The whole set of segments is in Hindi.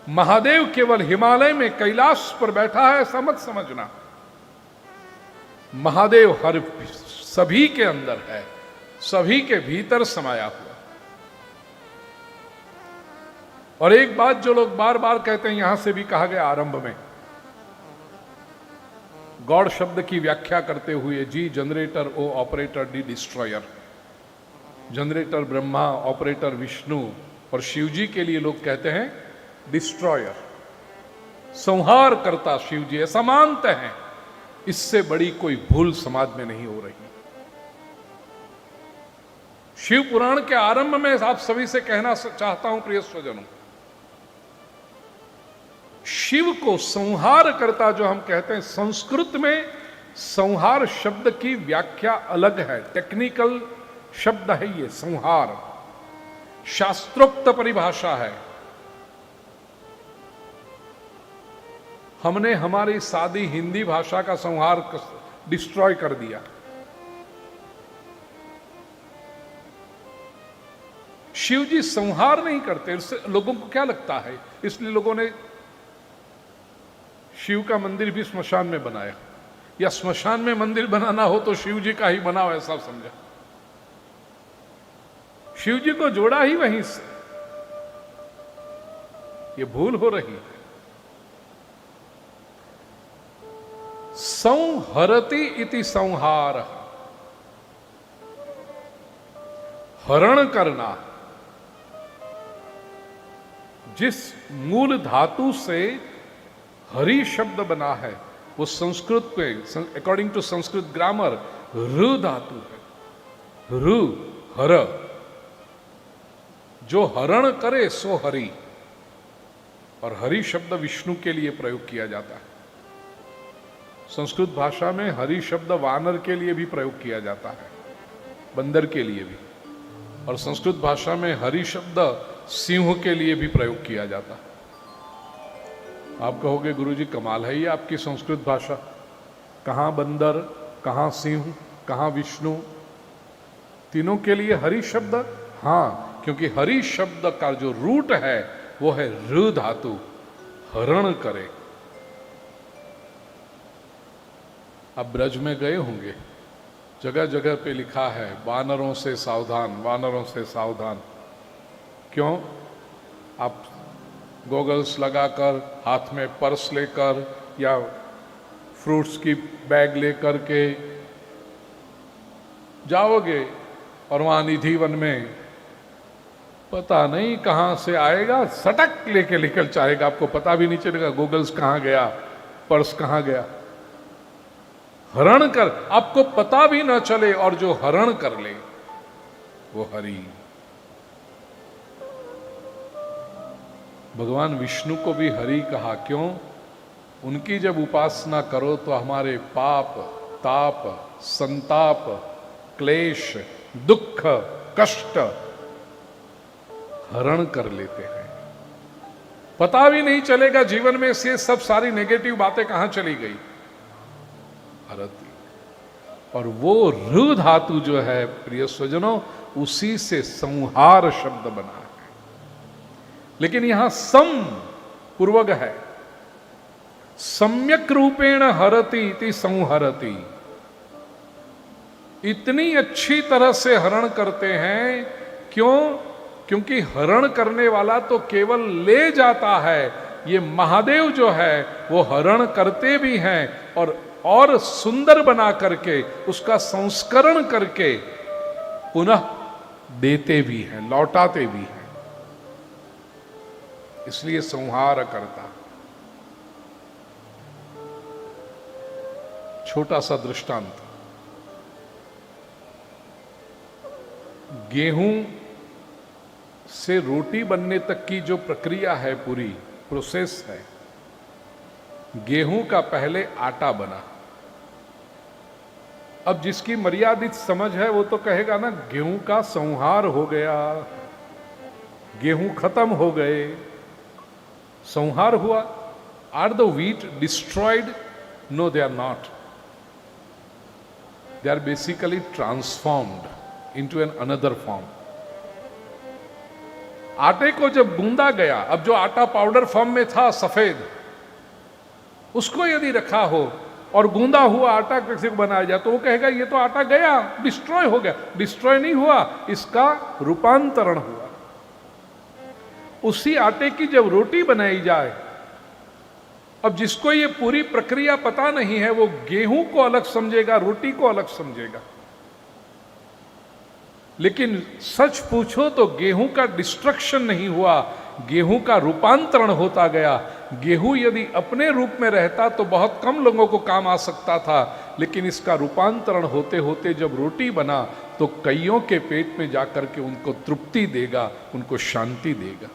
महादेव केवल हिमालय में कैलाश पर बैठा है ऐसा मत समझना। महादेव हर सभी के अंदर है, सभी के भीतर समाया हुआ। और एक बात जो लोग बार बार कहते हैं, यहां से भी कहा गया आरंभ में, गॉड शब्द की व्याख्या करते हुए, G generator, O operator, D destroyer. Generator Brahma, operator Vishnu, और शिव जी के लिए लोग कहते हैं डिस्ट्रॉयर, संहार करता शिव जी, ऐसा मानते हैं। इससे बड़ी कोई भूल समाज में नहीं हो रही। शिव पुराण के आरंभ में आप सभी से कहना चाहता हूं प्रिय स्वजनों, शिव को संहार करता जो हम कहते हैं, संस्कृत में संहार शब्द की व्याख्या अलग है, टेक्निकल शब्द है ये संहार, शास्त्रोक्त परिभाषा है। हमने हमारी सादी हिंदी भाषा का संहार डिस्ट्रॉय कर दिया। शिव जी संहार नहीं करते, इससे लोगों को क्या लगता है, इसलिए लोगों ने शिव का मंदिर भी स्मशान में बनाया, या स्मशान में मंदिर बनाना हो तो शिव जी का ही बनाओ ऐसा समझा। शिव जी को जोड़ा ही वहीं से, ये भूल हो रही है। संहरति इति संहार, हरण करना। जिस मूल धातु से हरि शब्द बना है वो संस्कृत में, अकॉर्डिंग टू संस्कृत ग्रामर, ऋ धातु है। ऋ, हर, जो हरण करे सो हरि। और हरि शब्द विष्णु के लिए प्रयोग किया जाता है। संस्कृत भाषा में हरि शब्द वानर के लिए भी प्रयोग किया जाता है, बंदर के लिए भी। और संस्कृत भाषा में हरि शब्द सिंह के लिए भी प्रयोग किया जाता है। आप कहोगे गुरुजी कमाल है ये आपकी संस्कृत भाषा, कहाँ बंदर, कहाँ सिंह, कहाँ विष्णु, तीनों के लिए हरि शब्द। हाँ, क्योंकि हरि शब्द का जो रूट है वो है ऋ धातु, हरण करे। अब ब्रज में गए होंगे, जगह जगह पे लिखा है वानरों से सावधान, वानरों से सावधान। क्यों? आप गॉगल्स लगाकर, हाथ में पर्स लेकर या फ्रूट्स की बैग लेकर के जाओगे और वहां निधि वन में पता नहीं कहां से आएगा, सटक लेके निकल जाएगा, आपको पता भी नहीं चलेगा गॉगल्स कहां गया, पर्स कहां गया। हरण कर, आपको पता भी ना चले, और जो हरण कर ले वो हरि। भगवान विष्णु को भी हरि कहा, क्यों? उनकी जब उपासना करो तो हमारे पाप, ताप, संताप, क्लेश, दुख, कष्ट हरण कर लेते हैं। पता भी नहीं चलेगा जीवन में से सब सारी नेगेटिव बातें कहां चली गई, हरती। और वो ऋ धातु जो है प्रिय स्वजनों, उसी से संहार शब्द बना है। लेकिन यहां सम पूर्वक है, सम्यक रूपेण हरति इति संहरति। इतनी अच्छी तरह से हरण करते हैं, क्यों? क्योंकि हरण करने वाला तो केवल ले जाता है, ये महादेव जो है वो हरण करते भी हैं और सुंदर बना करके उसका संस्करण करके पुनः देते भी हैं, लौटाते भी हैं। इसलिए संहार करता। छोटा सा दृष्टांत, गेहूं से रोटी बनने तक की जो प्रक्रिया है, पूरी प्रोसेस है, गेहूं का पहले आटा बना। अब जिसकी मर्यादित समझ है वो तो कहेगा ना गेहूं का संहार हो गया, गेहूं खत्म हो गए। संहार हुआ? Are the wheat destroyed? No, they are not. They are basically transformed into an another form. आटे को जब गूंदा गया, अब जो आटा पाउडर फॉर्म में था सफेद, उसको यदि रखा हो और गूंदा हुआ आटा किसी को बनाया जाए तो वो कहेगा ये तो आटा गया, डिस्ट्रॉय हो गया। डिस्ट्रॉय नहीं हुआ, इसका रूपांतरण हुआ। उसी आटे की जब रोटी बनाई जाए, अब जिसको ये पूरी प्रक्रिया पता नहीं है वो गेहूं को अलग समझेगा, रोटी को अलग समझेगा। लेकिन सच पूछो तो गेहूं का डिस्ट्रक्शन नहीं हुआ, गेहूं का रूपांतरण होता गया। गेहूं यदि अपने रूप में रहता तो बहुत कम लोगों को काम आ सकता था, लेकिन इसका रूपांतरण होते होते जब रोटी बना तो कईयों के पेट में जाकर के उनको तृप्ति देगा, उनको शांति देगा।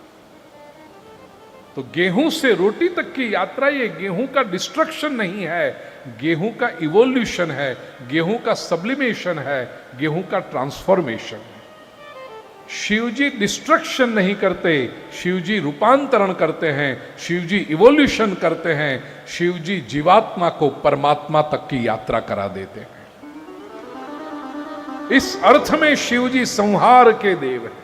तो गेहूं से रोटी तक की यात्रा ये गेहूं का डिस्ट्रक्शन नहीं है, गेहूं का इवोल्यूशन है, गेहूं का सब्लिमेशन है, गेहूं का ट्रांसफॉर्मेशन है। शिवजी डिस्ट्रक्शन नहीं करते, शिवजी रूपांतरण करते हैं, शिवजी इवोल्यूशन करते हैं, शिवजी जीवात्मा को परमात्मा तक की यात्रा करा देते हैं। इस अर्थ में शिवजी संहार के देव हैं।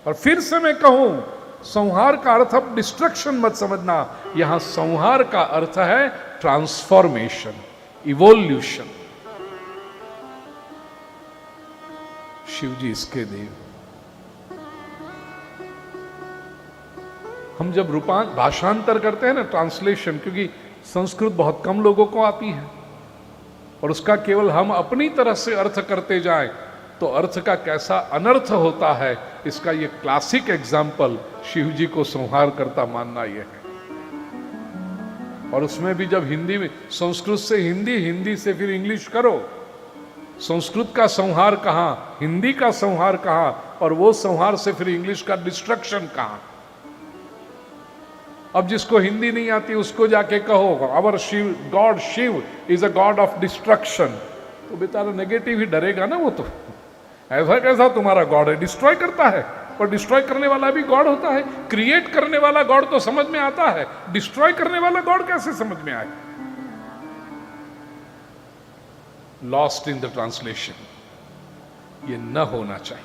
और फिर से मैं कहूं, संहार का अर्थ अब डिस्ट्रक्शन मत समझना, यहां संहार का अर्थ है ट्रांसफॉर्मेशन, इवोल्यूशन। शिवजी इसके देव। हम जब भाषांतर करते हैं ना, ट्रांसलेशन, क्योंकि संस्कृत बहुत कम लोगों को आती है और उसका केवल हम अपनी तरह से अर्थ करते जाएं तो अर्थ का कैसा अनर्थ होता है, इसका ये क्लासिक एग्जाम्पल शिवजी को संहार करता मानना यह है। और उसमें भी जब हिंदी में, संस्कृत से हिंदी, हिंदी से फिर इंग्लिश करो, संस्कृत का संहार कहां, हिंदी का संहार कहां, और वो संहार से फिर इंग्लिश का डिस्ट्रक्शन कहां। अब जिसको हिंदी नहीं आती उसको जाके कहो our Shiva, god Shiva is a god of destruction, तो बेचारा नेगेटिव ही डरेगा ना। वो तो ऐसा कैसा तुम्हारा गॉड है, डिस्ट्रॉय करता है, और डिस्ट्रॉय करने वाला भी गॉड होता है। क्रिएट करने वाला गॉड तो समझ में आता है, डिस्ट्रॉय करने वाला गॉड कैसे समझ में आए। लॉस्ट इन द ट्रांसलेशन, ये न होना चाहिए।